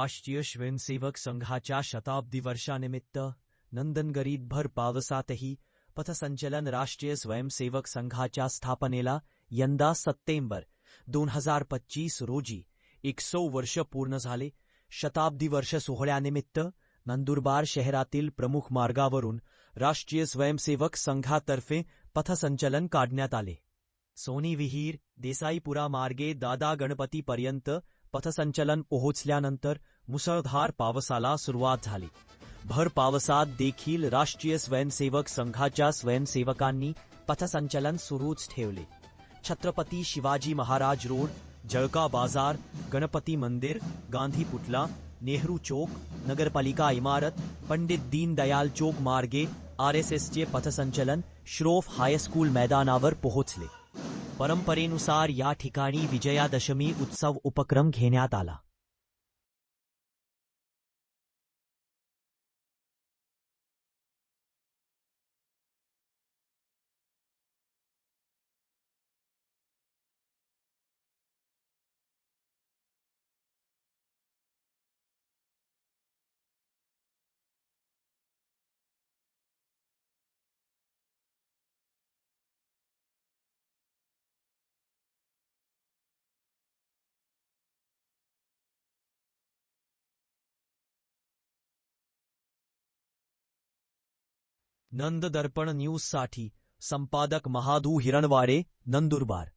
राष्ट्रीय स्वयंसेवक संघाच्या शताब्दी वर्षानिमित्त नंदनगरीत भर पावसातही पथसंचलन राष्ट्रीय स्वयंसेवक संघाच्या स्थापनेला यंदा सप्टेंबर 2025 रोजी 100 वर्ष पूर्ण झाले. शताब्दी वर्ष सोहळ्यानिमित्त नंदुरबार शहरातील प्रमुख मार्गावरून राष्ट्रीय स्वयंसेवक संघातर्फे पथसंचलन काढण्यात आले. सोनी विहीर देसाईपुरा मार्गे दादा गणपतीपर्यंत पथसंचलन पोहोचल्यानंतर मुसळधार पावसाला सुरुवात झाली. भर पावसात देखील राष्ट्रीय स्वयंसेवक संघाच्या स्वयंसेवकांनी पथसंचलन सुरूच ठेवले. छत्रपती शिवाजी महाराज रोड, जळका बाजार, गणपती मंदिर, गांधी पुतला, नेहरू चौक, नगरपालिका इमारत, पंडित दीनदयाल चौक मार्गे आरएसएसचे पथसंचलन श्रोफ हायस्कूल मैदानावर पोहोचले. परंपरेनुसार या ठिकाणी विजयादशमी उत्सव उपक्रम घेण्यात आला. नंद दर्पण न्यूजसाठी संपादक महादू हिरणवाडे, नंदुरबार.